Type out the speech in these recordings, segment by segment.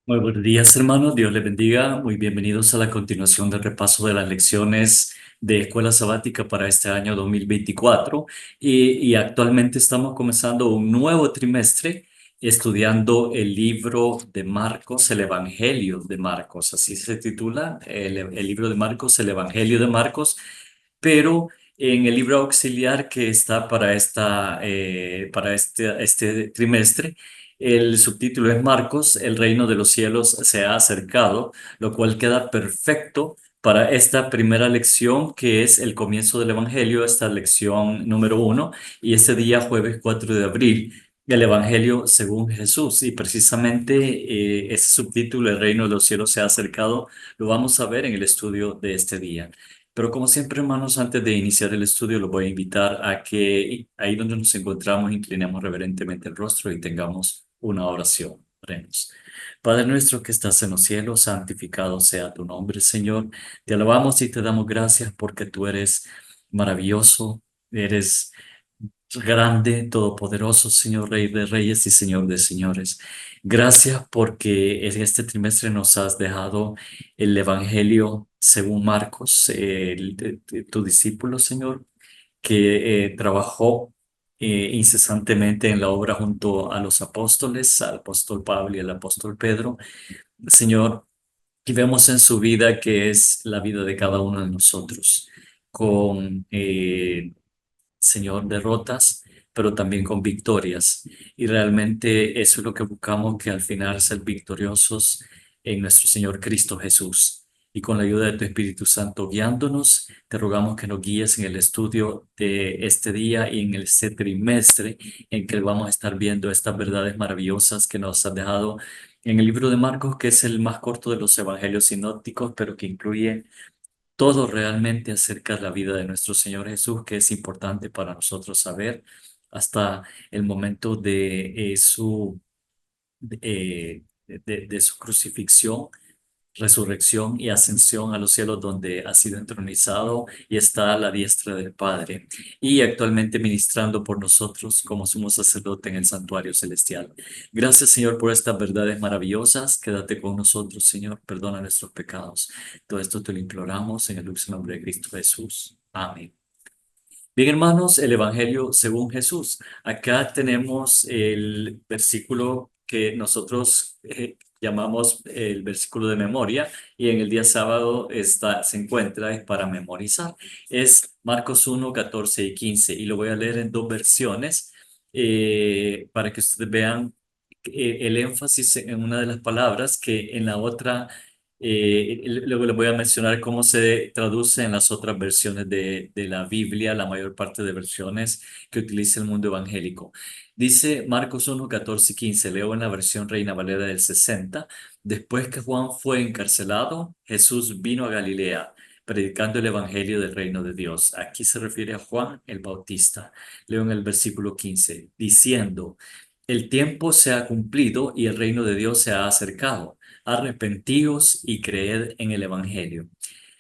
Muy buenos días, hermanos. Dios les bendiga. Muy bienvenidos a la continuación del repaso de las lecciones de Escuela Sabática para este año 2024. Y actualmente estamos comenzando un nuevo trimestre estudiando el libro de Marcos, el Evangelio de Marcos. Así se titula el libro de Marcos, el Evangelio de Marcos. Pero en el libro auxiliar que está para este trimestre, el subtítulo es Marcos, el reino de los cielos se ha acercado, lo cual queda perfecto para esta primera lección que es el comienzo del Evangelio, esta lección número 1, y este día jueves 4 de abril, el Evangelio según Jesús. Y precisamente ese subtítulo, el reino de los cielos se ha acercado, lo vamos a ver en el estudio de este día. Pero como siempre, hermanos, antes de iniciar el estudio, los voy a invitar a que ahí donde nos encontramos, inclinemos reverentemente el rostro y tengamos una oración. Oremos. Padre nuestro que estás en los cielos, santificado sea tu nombre, Señor. Te alabamos y te damos gracias porque tú eres maravilloso, eres grande, todopoderoso, Señor, Rey de Reyes y Señor de Señores. Gracias porque en este trimestre nos has dejado el Evangelio según Marcos, tu discípulo, Señor, que trabajó incesantemente en la obra junto a los apóstoles, al apóstol Pablo y al apóstol Pedro. Señor, y vemos en su vida que es la vida de cada uno de nosotros, con Señor, derrotas, pero también con victorias. Y realmente eso es lo que buscamos, que al final ser victoriosos en nuestro Señor Cristo Jesús. Y con la ayuda de tu Espíritu Santo guiándonos, te rogamos que nos guíes en el estudio de este día y en este trimestre en que vamos a estar viendo estas verdades maravillosas que nos has dejado en el libro de Marcos, que es el más corto de los evangelios sinópticos, pero que incluye todo realmente acerca de la vida de nuestro Señor Jesús, que es importante para nosotros saber hasta el momento de su crucifixión, resurrección y ascensión a los cielos, donde ha sido entronizado y está a la diestra del Padre, y actualmente ministrando por nosotros como sumo sacerdote en el santuario celestial. Gracias, Señor, por estas verdades maravillosas. Quédate con nosotros, Señor. Perdona nuestros pecados. Todo esto te lo imploramos en el dulce nombre de Cristo Jesús. Amén. Bien, hermanos, el Evangelio según Jesús. Acá tenemos el versículo que nosotros llamamos el versículo de memoria, y en el día sábado se encuentra, es para memorizar. Es Marcos 1, 14 y 15, y lo voy a leer en dos versiones para que ustedes vean el énfasis en una de las palabras, que en la otra luego les voy a mencionar cómo se traduce en las otras versiones de la Biblia, la mayor parte de versiones que utiliza el mundo evangélico. Dice Marcos 1, 14 y 15, leo en la versión Reina Valera del 60. Después que Juan fue encarcelado, Jesús vino a Galilea, predicando el evangelio del reino de Dios. Aquí se refiere a Juan el Bautista. Leo en el versículo 15, diciendo: el tiempo se ha cumplido y el reino de Dios se ha acercado. Arrepentíos y creed en el Evangelio.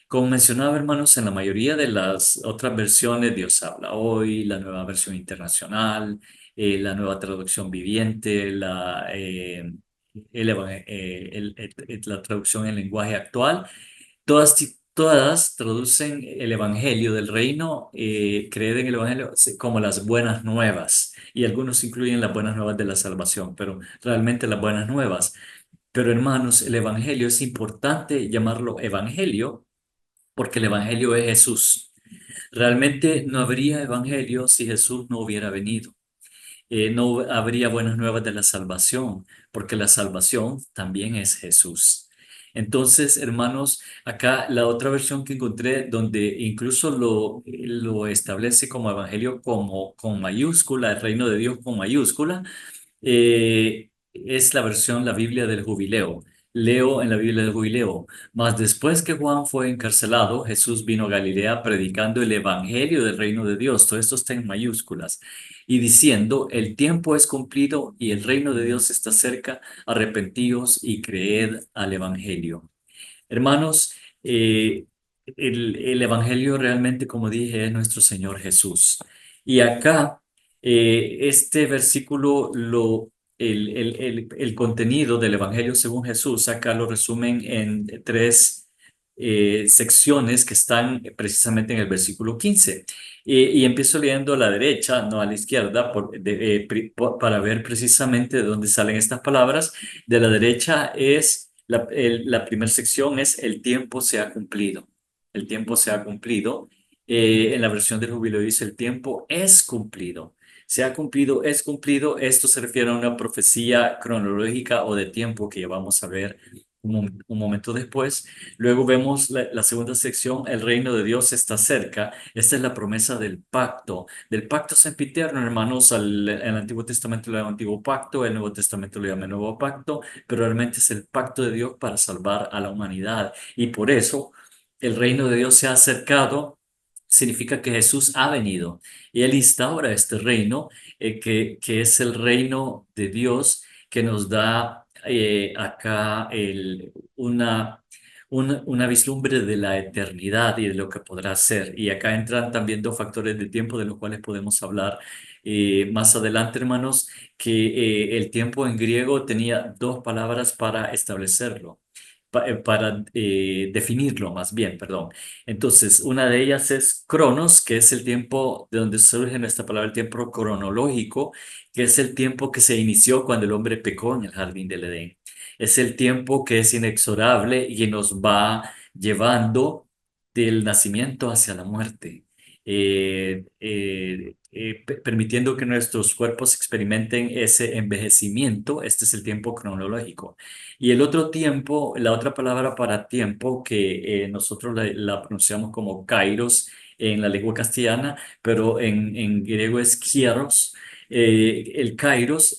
Como mencionaba, hermanos, en la mayoría de las otras versiones, Dios habla hoy, la nueva versión internacional, la nueva traducción viviente, la traducción en lenguaje actual, todas traducen el Evangelio del reino, creer en el Evangelio como las buenas nuevas, y algunos incluyen las buenas nuevas de la salvación, pero realmente las buenas nuevas. Pero hermanos, el Evangelio es importante llamarlo Evangelio porque el Evangelio es Jesús. Realmente no habría Evangelio si Jesús no hubiera venido. No habría buenas nuevas de la salvación, porque la salvación también es Jesús. Entonces, hermanos, acá la otra versión que encontré, donde incluso lo establece como evangelio, como con mayúscula, el reino de Dios con mayúscula, es la versión, la Biblia del Jubileo. Leo en la Biblia del Jubileo: mas después que Juan fue encarcelado, Jesús vino a Galilea predicando el evangelio del reino de Dios. Todo esto está en mayúsculas. Y diciendo: el tiempo es cumplido y el reino de Dios está cerca. Arrepentíos y creed al evangelio. Hermanos, el evangelio realmente, como dije, es nuestro Señor Jesús. Y acá, este versículo el contenido del Evangelio según Jesús, acá lo resumen en tres secciones que están precisamente en el versículo 15. Y empiezo leyendo a la derecha, no a la izquierda, para ver precisamente de dónde salen estas palabras. De la derecha es, la primera sección es el tiempo se ha cumplido. El tiempo se ha cumplido. En la versión del Jubileo dice el tiempo es cumplido. Se ha cumplido, es cumplido. Esto se refiere a una profecía cronológica o de tiempo que ya vamos a ver un momento después. Luego vemos la segunda sección, el reino de Dios está cerca. Esta es la promesa del pacto sempiterno, hermanos. El Antiguo Testamento lo llama Antiguo Pacto, el Nuevo Testamento lo llama Nuevo Pacto, pero realmente es el pacto de Dios para salvar a la humanidad. Y por eso el reino de Dios se ha acercado. Significa que Jesús ha venido y Él instaura este reino, que es el reino de Dios que nos da acá una vislumbre de la eternidad y de lo que podrá ser. Y acá entran también dos factores de tiempo de los cuales podemos hablar más adelante, hermanos, que el tiempo en griego tenía dos palabras para establecerlo. Para definirlo más bien, perdón. Entonces, una de ellas es cronos, que es el tiempo de donde surge nuestra palabra, el tiempo cronológico, que es el tiempo que se inició cuando el hombre pecó en el jardín del Edén. Es el tiempo que es inexorable y nos va llevando del nacimiento hacia la muerte, permitiendo que nuestros cuerpos experimenten ese envejecimiento. Este es el tiempo cronológico. Y el otro tiempo, la otra palabra para tiempo que nosotros la pronunciamos como kairos en la lengua castellana, pero en griego es kieros. El kairos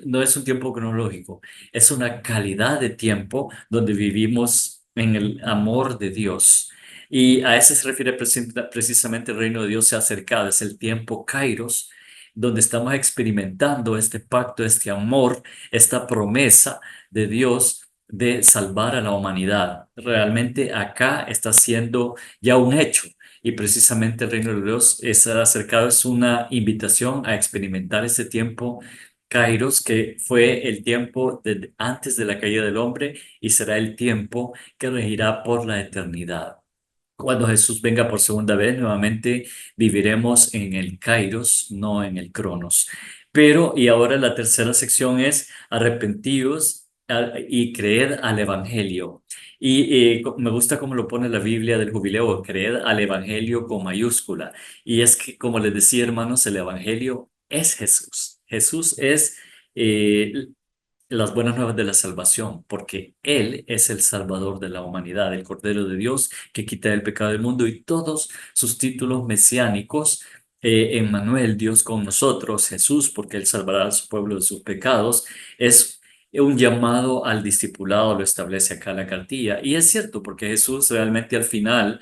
no es un tiempo cronológico, es una calidad de tiempo donde vivimos en el amor de Dios. Y a ese se refiere precisamente el reino de Dios se ha acercado, es el tiempo kairos, donde estamos experimentando este pacto, este amor, esta promesa de Dios de salvar a la humanidad. Realmente acá está siendo ya un hecho. Y precisamente el reino de Dios es acercado, es una invitación a experimentar ese tiempo Kairos, que fue el tiempo antes de la caída del hombre y será el tiempo que regirá por la eternidad. Cuando Jesús venga por segunda vez, nuevamente viviremos en el Kairos, no en el Cronos. Pero, y ahora la tercera sección es arrepentidos y creed al Evangelio. Y me gusta cómo lo pone la Biblia del Jubileo, creed al Evangelio con mayúscula. Y es que, como les decía, hermanos, el Evangelio es Jesús. Jesús es eh, las buenas nuevas de la salvación, porque Él es el Salvador de la humanidad, el Cordero de Dios que quita el pecado del mundo y todos sus títulos mesiánicos. Emmanuel, Dios con nosotros, Jesús, porque Él salvará a su pueblo de sus pecados, es un llamado al discipulado, lo establece acá la cartilla. Y es cierto, porque Jesús realmente al final,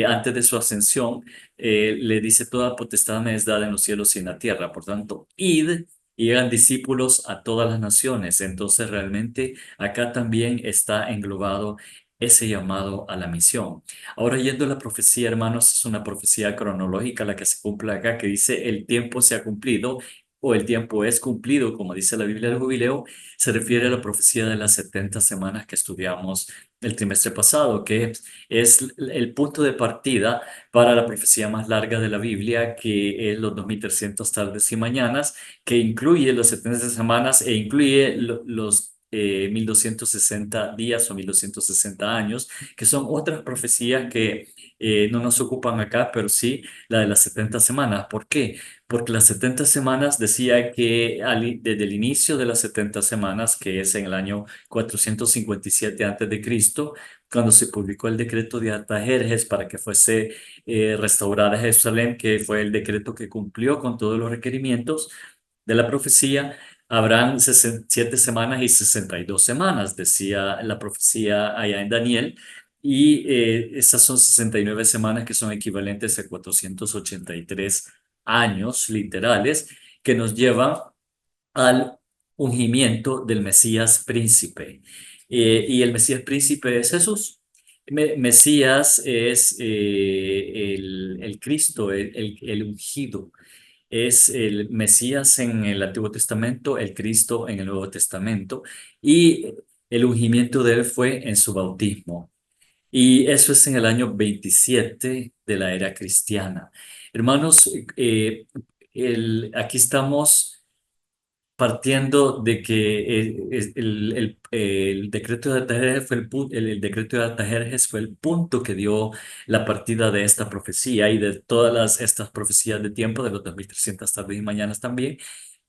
antes de su ascensión, le dice, toda potestad me es dada en los cielos y en la tierra. Por tanto, id y eran discípulos a todas las naciones. Entonces realmente acá también está englobado ese llamado a la misión. Ahora yendo a la profecía, hermanos, es una profecía cronológica la que se cumple acá, que dice el tiempo se ha cumplido o el tiempo es cumplido, como dice la Biblia del Jubileo, se refiere a la profecía de las 70 semanas que estudiamos el trimestre pasado, que es el punto de partida para la profecía más larga de la Biblia, que es los 2300 tardes y mañanas, que incluye los 70 semanas e incluye los 1260 días o 1260 años, que son otras profecías que no nos ocupan acá, pero sí la de las 70 semanas. ¿Por qué? Porque las 70 semanas decía que desde el inicio de las 70 semanas, que es en el año 457 antes de Cristo, cuando se publicó el decreto de Artajerjes para que fuese restaurada Jerusalén, que fue el decreto que cumplió con todos los requerimientos de la profecía, habrán 7 semanas y 62 semanas, decía la profecía allá en Daniel, y esas son 69 semanas que son equivalentes a 483 años literales que nos llevan al ungimiento del Mesías príncipe. Y el Mesías príncipe es Jesús. Mesías es el Cristo, el ungido. es el Mesías en el Antiguo Testamento, el Cristo en el Nuevo Testamento, y el ungimiento de él fue en su bautismo. Y eso es en el año 27 de la era cristiana. Hermanos, aquí estamos partiendo de que el decreto de Artajerjes fue el decreto de Artajerjes fue el punto que dio la partida de esta profecía y de todas estas profecías de tiempo, de los 2300 tardes y mañanas también,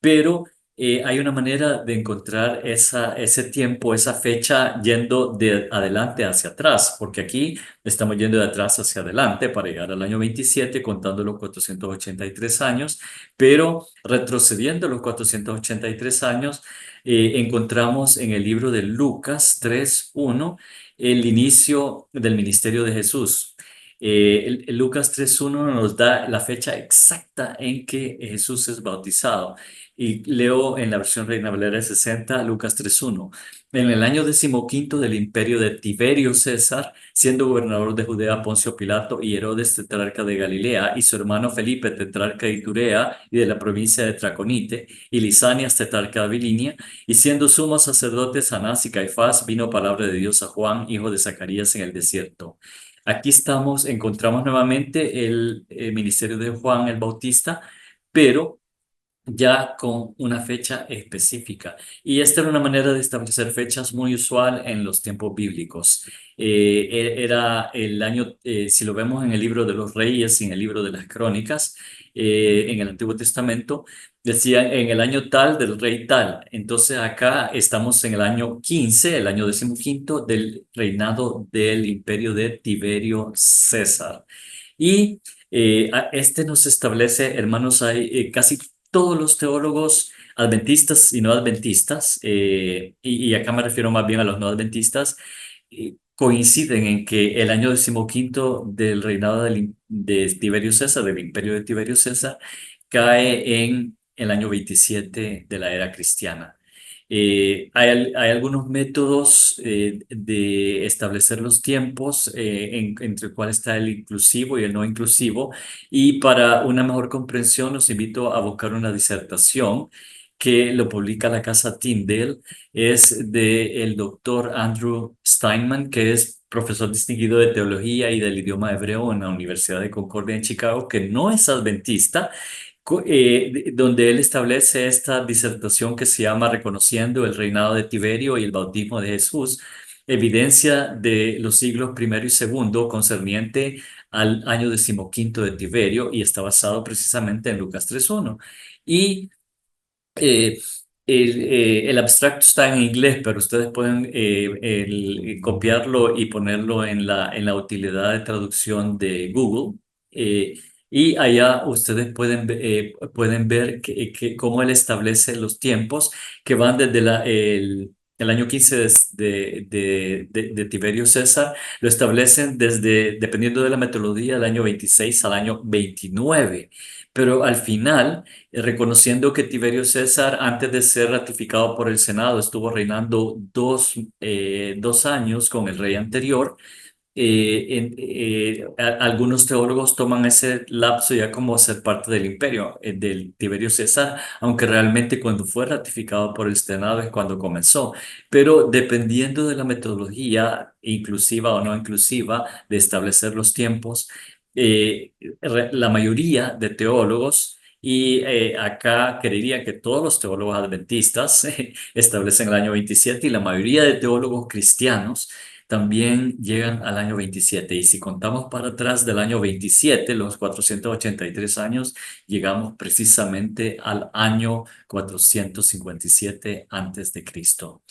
pero hay una manera de encontrar ese tiempo, esa fecha yendo de adelante hacia atrás, porque aquí estamos yendo de atrás hacia adelante para llegar al año 27 contando los 483 años, pero retrocediendo los 483 años, encontramos en el libro de Lucas 3:1 el inicio del ministerio de Jesús. Lucas 3:1 nos da la fecha exacta en que Jesús es bautizado. Y leo en la versión Reina Valera de 60, Lucas 3:1. En el año decimoquinto del imperio de Tiberio César, siendo gobernador de Judea Poncio Pilato y Herodes tetrarca de Galilea, y su hermano Felipe tetrarca de Iturea y de la provincia de Traconite, y Lisanias tetrarca de Abilinia, y siendo sumos sacerdotes Anás y Caifás, vino palabra de Dios a Juan, hijo de Zacarías, en el desierto. Aquí estamos, encontramos nuevamente el ministerio de Juan el Bautista, pero ya con una fecha específica. Y esta era una manera de establecer fechas muy usual en los tiempos bíblicos. Era el año, si lo vemos en el libro de los Reyes y en el libro de las Crónicas, en el Antiguo Testamento, decía en el año tal del rey tal. Entonces acá estamos en el año 15, el año decimoquinto del reinado del imperio de Tiberio César. Y este nos establece, hermanos, hay casi todos los teólogos adventistas y no adventistas, y acá me refiero más bien a los no adventistas, coinciden en que el año decimoquinto del reinado de Tiberio César, del imperio de Tiberio César, cae en el año 27 de la era cristiana. Hay algunos métodos de establecer los tiempos entre el cual está el inclusivo y el no inclusivo. Y para una mejor comprensión, los invito a buscar una disertación que lo publica la casa Tyndale. Es del doctor Andrew Steinman, que es profesor distinguido de teología y del idioma hebreo en la Universidad de Concordia en Chicago, que no es adventista, donde él establece esta disertación que se llama Reconociendo el reinado de Tiberio y el bautismo de Jesús, evidencia de los siglos primero y segundo concerniente al año decimoquinto de Tiberio, y está basado precisamente en Lucas 3:1. Y eh, el abstracto está en inglés, pero ustedes pueden copiarlo y ponerlo en la utilidad de traducción de Google. Y allá ustedes pueden ver cómo él establece los tiempos que van desde el año 15 de Tiberio César. Lo establecen desde, dependiendo de la metodología, del año 26 al año 29. Pero al final, reconociendo que Tiberio César, antes de ser ratificado por el Senado, estuvo reinando dos años con el rey anterior. Algunos teólogos toman ese lapso ya como ser parte del imperio del Tiberio César, aunque realmente cuando fue ratificado por el Senado es cuando comenzó. Pero dependiendo de la metodología inclusiva o no inclusiva de establecer los tiempos, la mayoría de teólogos, y acá creería que todos los teólogos adventistas establecen el año 27, y la mayoría de teólogos cristianos también llegan al año 27. Y si contamos para atrás del año 27, los 483 años, llegamos precisamente al año 457 antes de Cristo.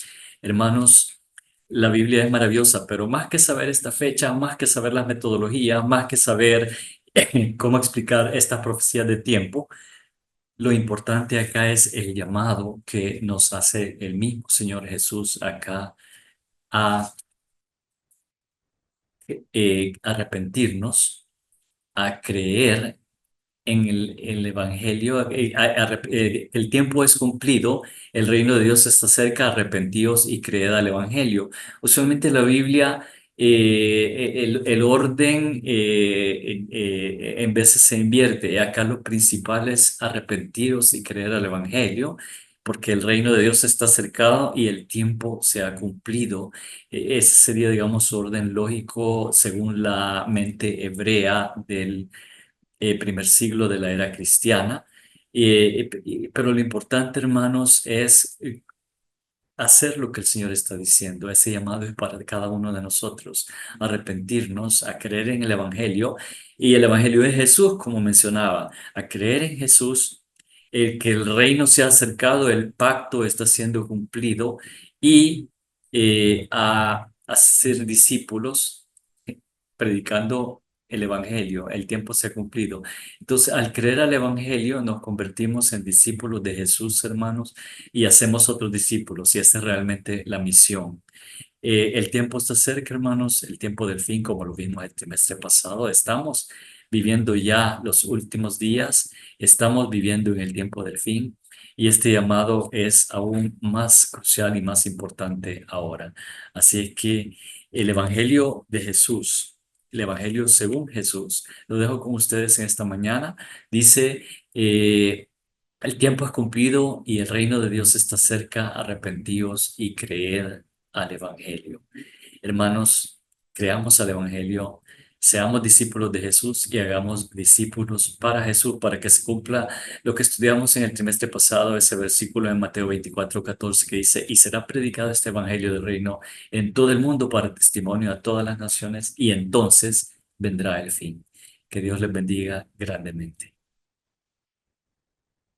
Hermanos, la Biblia es maravillosa, pero más que saber esta fecha, más que saber las metodologías, más que saber cómo explicar estas profecías de tiempo, lo importante acá es el llamado que nos hace el mismo Señor Jesús acá a arrepentirnos, a creer en el Evangelio. El tiempo es cumplido, el reino de Dios está cerca, arrepentíos y creed al Evangelio. Usualmente la Biblia el orden en veces se invierte. Acá lo principal es arrepentiros y creer al Evangelio, porque el reino de Dios está acercado y el tiempo se ha cumplido. Ese sería, digamos, su orden lógico según la mente hebrea del primer siglo de la era cristiana. Pero lo importante, hermanos, es hacer lo que el Señor está diciendo. Ese llamado es para cada uno de nosotros, arrepentirnos, a creer en el Evangelio. Y el Evangelio de Jesús, como mencionaba, a creer en Jesús, el que el reino se ha acercado, el pacto está siendo cumplido y a ser discípulos, predicando el Evangelio. El tiempo se ha cumplido. Entonces, al creer al Evangelio, nos convertimos en discípulos de Jesús, hermanos, y hacemos otros discípulos, y esa es realmente la misión. El tiempo está cerca, hermanos, el tiempo del fin, como lo vimos el trimestre pasado. Estamos viviendo ya los últimos días, estamos viviendo en el tiempo del fin, y este llamado es aún más crucial y más importante ahora. Así es que el Evangelio de Jesús, el Evangelio según Jesús, lo dejo con ustedes en esta mañana. Dice, el tiempo es cumplido y el reino de Dios está cerca, arrepentíos y creed al Evangelio. Hermanos, creamos al Evangelio, seamos discípulos de Jesús y hagamos discípulos para Jesús, para que se cumpla lo que estudiamos en el trimestre pasado, ese versículo en Mateo 24:14 que dice, y será predicado este Evangelio del reino en todo el mundo para testimonio a todas las naciones y entonces vendrá el fin. Que Dios les bendiga grandemente.